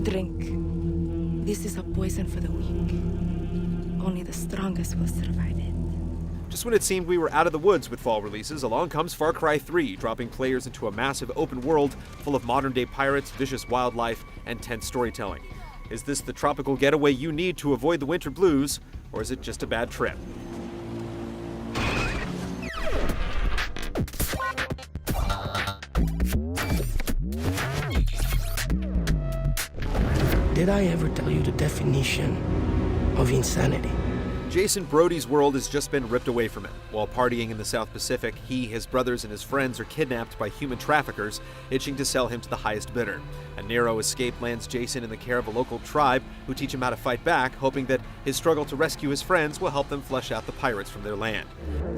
Drink. This is a poison for the weak. Only the strongest will survive it. Just when it seemed we were out of the woods with fall releases, along comes Far Cry 3, dropping players into a massive open world full of modern-day pirates, vicious wildlife, and tense storytelling. Is this the tropical getaway you need to avoid the winter blues, or is it just a bad trip? Did I ever tell you the definition of insanity? Jason Brody's world has just been ripped away from him. While partying in the South Pacific, he, his brothers, and his friends are kidnapped by human traffickers, itching to sell him to the highest bidder. A narrow escape lands Jason in the care of a local tribe who teach him how to fight back, hoping that his struggle to rescue his friends will help them flush out the pirates from their land.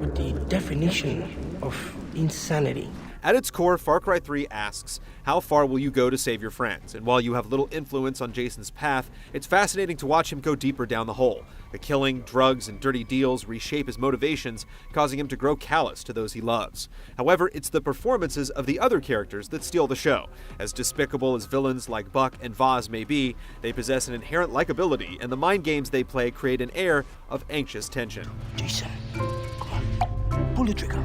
But the definition of insanity. At its core, Far Cry 3 asks, how far will you go to save your friends? And while you have little influence on Jason's path, it's fascinating to watch him go deeper down the hole. The killing, drugs, and dirty deals reshape his motivations, causing him to grow callous to those he loves. However, it's the performances of the other characters that steal the show. As despicable as villains like Buck and Vaz may be, they possess an inherent likability, and the mind games they play create an air of anxious tension. Jason, come on. Pull the trigger.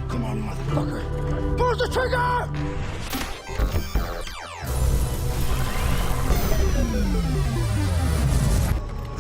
Come on, motherfucker. Pull the trigger!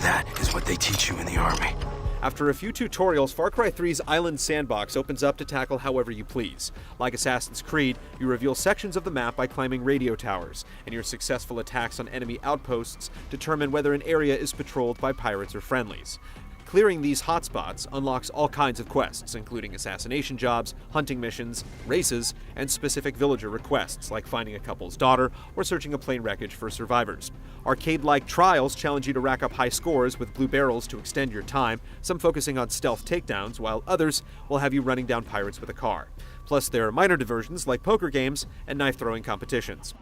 That is what they teach you in the army. After a few tutorials, Far Cry 3's Island Sandbox opens up to tackle however you please. Like Assassin's Creed, you reveal sections of the map by climbing radio towers, and your successful attacks on enemy outposts determine whether an area is patrolled by pirates or friendlies. Clearing these hotspots unlocks all kinds of quests, including assassination jobs, hunting missions, races, and specific villager requests, like finding a couple's daughter or searching a plane wreckage for survivors. Arcade-like trials challenge you to rack up high scores with blue barrels to extend your time, some focusing on stealth takedowns, while others will have you running down pirates with a car. Plus, there are minor diversions like poker games and knife-throwing competitions.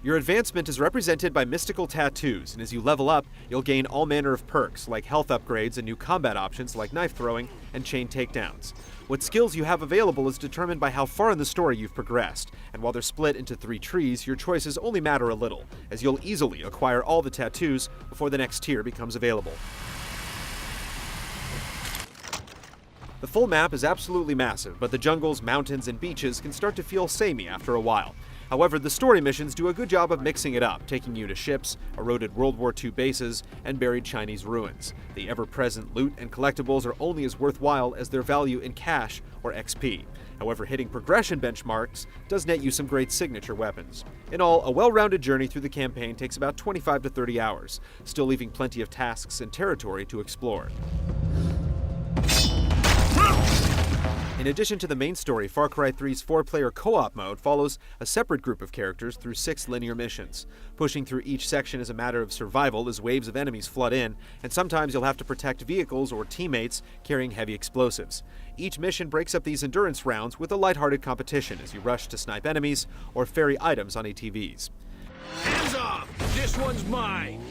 Your advancement is represented by mystical tattoos, and as you level up, you'll gain all manner of perks, like health upgrades and new combat options like knife throwing and chain takedowns. What skills you have available is determined by how far in the story you've progressed, and while they're split into 3 trees, your choices only matter a little, as you'll easily acquire all the tattoos before the next tier becomes available. The full map is absolutely massive, but the jungles, mountains, and beaches can start to feel samey after a while. However, the story missions do a good job of mixing it up, taking you to ships, eroded World War II bases, and buried Chinese ruins. The ever-present loot and collectibles are only as worthwhile as their value in cash or XP. However, hitting progression benchmarks does net you some great signature weapons. In all, a well-rounded journey through the campaign takes about 25 to 30 hours, still leaving plenty of tasks and territory to explore. In addition to the main story, Far Cry 3's 4-player co-op mode follows a separate group of characters through 6 linear missions. Pushing through each section is a matter of survival as waves of enemies flood in, and sometimes you'll have to protect vehicles or teammates carrying heavy explosives. Each mission breaks up these endurance rounds with a lighthearted competition as you rush to snipe enemies or ferry items on ATVs. Hands off! This one's mine!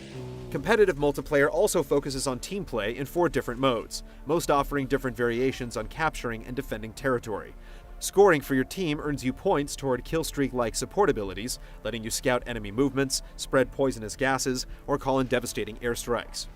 Competitive multiplayer also focuses on team play in 4 different modes, most offering different variations on capturing and defending territory. Scoring for your team earns you points toward killstreak-like support abilities, letting you scout enemy movements, spread poisonous gases, or call in devastating airstrikes.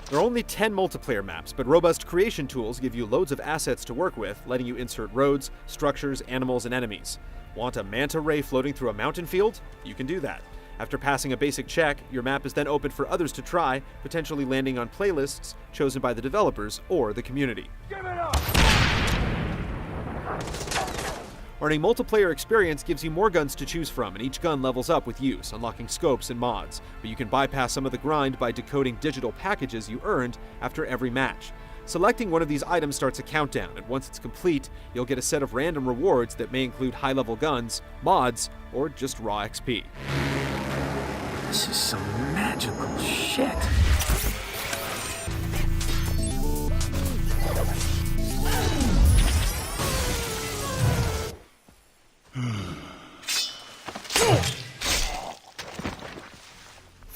There are only 10 multiplayer maps, but robust creation tools give you loads of assets to work with, letting you insert roads, structures, animals, and enemies. Want a manta ray floating through a mountain field? You can do that. After passing a basic check, your map is then open for others to try, potentially landing on playlists chosen by the developers or the community. Give it up! Earning multiplayer experience gives you more guns to choose from, and each gun levels up with use, unlocking scopes and mods. But you can bypass some of the grind by decoding digital packages you earned after every match. Selecting one of these items starts a countdown, and once it's complete, you'll get a set of random rewards that may include high-level guns, mods, or just raw XP. This is some magical shit.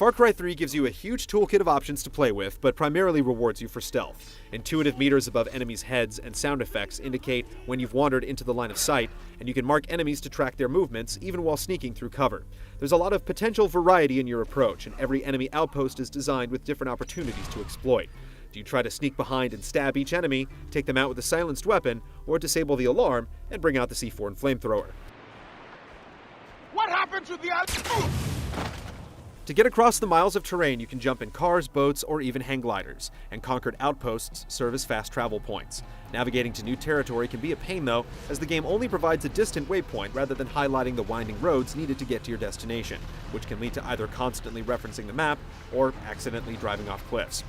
Far Cry 3 gives you a huge toolkit of options to play with, but primarily rewards you for stealth. Intuitive meters above enemies' heads and sound effects indicate when you've wandered into the line of sight, and you can mark enemies to track their movements even while sneaking through cover. There's a lot of potential variety in your approach, and every enemy outpost is designed with different opportunities to exploit. Do you try to sneak behind and stab each enemy, take them out with a silenced weapon, or disable the alarm and bring out the C4 and flamethrower? What happened to the... To get across the miles of terrain, you can jump in cars, boats, or even hang gliders, and conquered outposts serve as fast travel points. Navigating to new territory can be a pain though, as the game only provides a distant waypoint rather than highlighting the winding roads needed to get to your destination, which can lead to either constantly referencing the map or accidentally driving off cliffs.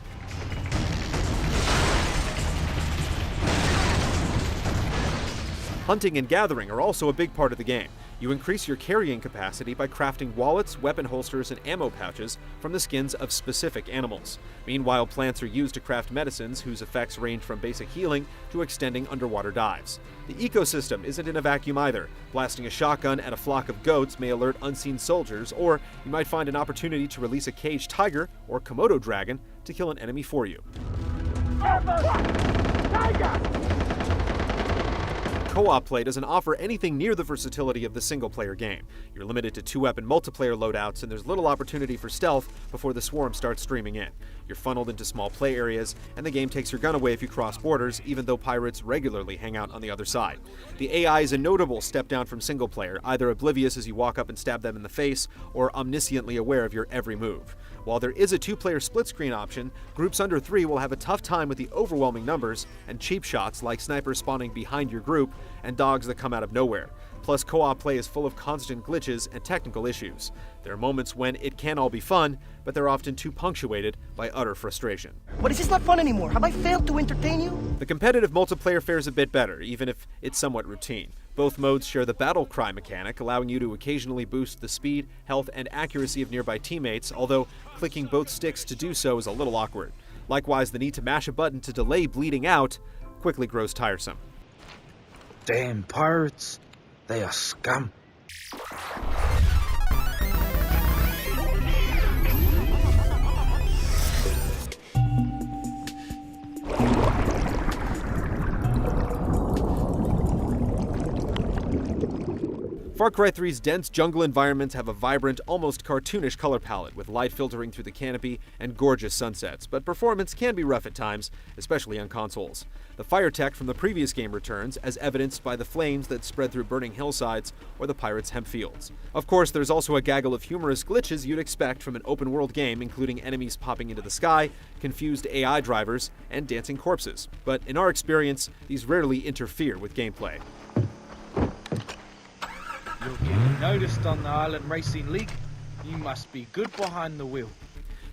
Hunting and gathering are also a big part of the game. You increase your carrying capacity by crafting wallets, weapon holsters, and ammo pouches from the skins of specific animals. Meanwhile, plants are used to craft medicines whose effects range from basic healing to extending underwater dives. The ecosystem isn't in a vacuum either. Blasting a shotgun at a flock of goats may alert unseen soldiers, or you might find an opportunity to release a caged tiger or Komodo dragon to kill an enemy for you. Co-op play doesn't offer anything near the versatility of the single-player game. You're limited to 2-weapon multiplayer loadouts, and there's little opportunity for stealth before the swarm starts streaming in. You're funneled into small play areas, and the game takes your gun away if you cross borders, even though pirates regularly hang out on the other side. The AI is a notable step down from single-player, either oblivious as you walk up and stab them in the face, or omnisciently aware of your every move. While there is a 2-player split-screen option, groups under 3 will have a tough time with the overwhelming numbers and cheap shots like snipers spawning behind your group and dogs that come out of nowhere. Plus, co-op play is full of constant glitches and technical issues. There are moments when it can all be fun, but they're often too punctuated by utter frustration. But is this not fun anymore? Have I failed to entertain you? The competitive multiplayer fares a bit better, even if it's somewhat routine. Both modes share the battle cry mechanic, allowing you to occasionally boost the speed, health, and accuracy of nearby teammates, although clicking both sticks to do so is a little awkward. Likewise, the need to mash a button to delay bleeding out quickly grows tiresome. Damn pirates. They are scum. Far Cry 3's dense jungle environments have a vibrant, almost cartoonish color palette, with light filtering through the canopy and gorgeous sunsets, but performance can be rough at times, especially on consoles. The fire tech from the previous game returns, as evidenced by the flames that spread through burning hillsides or the pirates' hemp fields. Of course, there's also a gaggle of humorous glitches you'd expect from an open-world game, including enemies popping into the sky, confused AI drivers, and dancing corpses. But in our experience, these rarely interfere with gameplay. You're getting noticed on the Island Racing League. You must be good behind the wheel.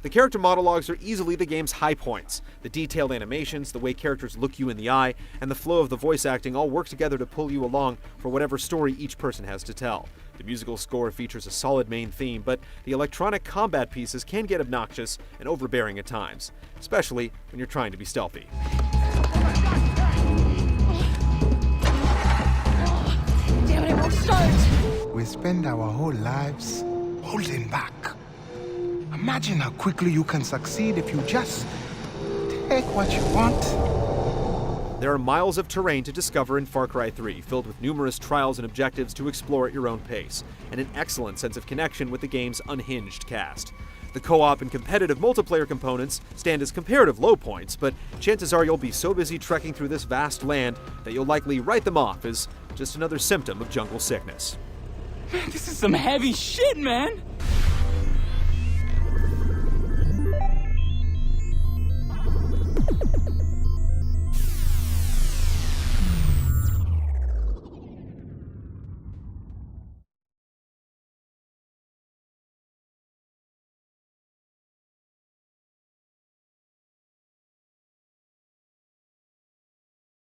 The character monologues are easily the game's high points. The detailed animations, the way characters look you in the eye, and the flow of the voice acting all work together to pull you along for whatever story each person has to tell. The musical score features a solid main theme, but the electronic combat pieces can get obnoxious and overbearing at times, especially when you're trying to be stealthy. Damn it, it won't start! We spend our whole lives holding back. Imagine how quickly you can succeed if you just take what you want. There are miles of terrain to discover in Far Cry 3, filled with numerous trials and objectives to explore at your own pace, and an excellent sense of connection with the game's unhinged cast. The co-op and competitive multiplayer components stand as comparative low points, but chances are you'll be so busy trekking through this vast land that you'll likely write them off as just another symptom of jungle sickness. This is some heavy shit, man!